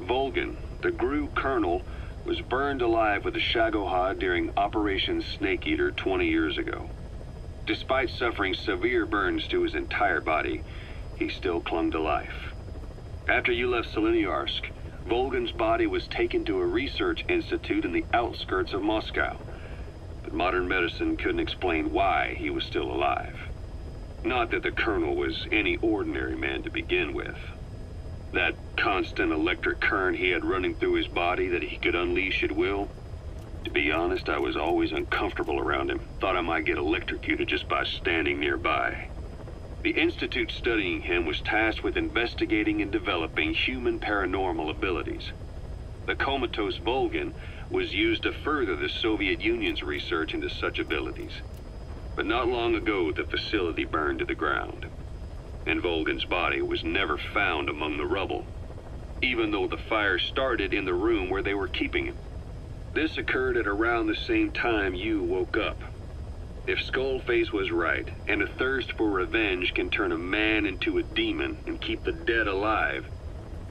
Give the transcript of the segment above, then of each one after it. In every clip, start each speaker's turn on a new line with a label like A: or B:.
A: Volgan, the GRU colonel, was burned alive with a Shagohod during Operation Snake Eater 20 years ago. Despite suffering severe burns to his entire body, he still clung to life. After you left Seleniarsk, Volgan's body was taken to a research institute in the outskirts of Moscow, but modern medicine couldn't explain why he was still alive. Not that the colonel was any ordinary man to begin with. That constant electric current he had running through his body that he could unleash at will. To be honest, I was always uncomfortable around him. Thought I might get electrocuted just by standing nearby. The institute studying him was tasked with investigating and developing human paranormal abilities. The comatose Volgan was used to further the Soviet Union's research into such abilities. But not long ago, the facility burned to the ground, and Volgan's body was never found among the rubble, even though the fire started in the room where they were keeping him. This occurred at around the same time you woke up. If Skullface was right, and a thirst for revenge can turn a man into a demon and keep the dead alive,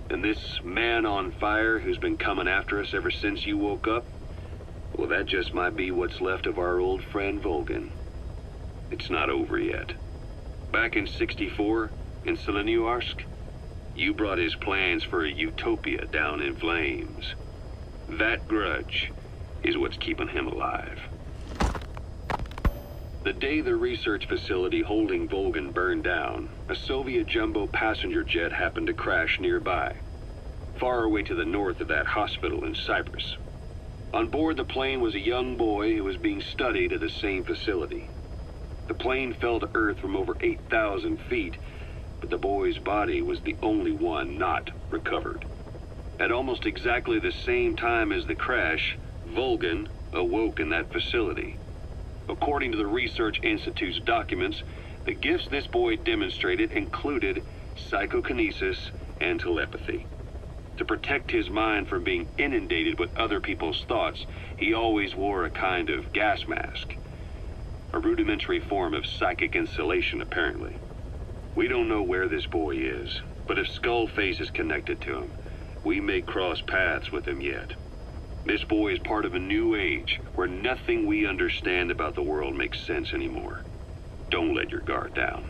A: then this man on fire who's been coming after us ever since you woke up, well, that just might be what's left of our old friend Volgan. It's not over yet. Back in '64, in Seleniarsk, you brought his plans for a utopia down in flames. That grudge is what's keeping him alive. The day the research facility holding Volgan burned down, a Soviet jumbo passenger jet happened to crash nearby, far away to the north of that hospital in Cyprus. On board the plane was a young boy who was being studied at the same facility. The plane fell to Earth from over 8,000 feet, but the boy's body was the only one not recovered. At almost exactly the same time as the crash, Volgan awoke in that facility. According to the Research Institute's documents, the gifts this boy demonstrated included psychokinesis and telepathy. To protect his mind from being inundated with other people's thoughts, he always wore a kind of gas mask. A rudimentary form of psychic insulation, apparently. We don't know where this boy is, but if Skullface is connected to him, we may cross paths with him yet. This boy is part of a new age where nothing we understand about the world makes sense anymore. Don't let your guard down.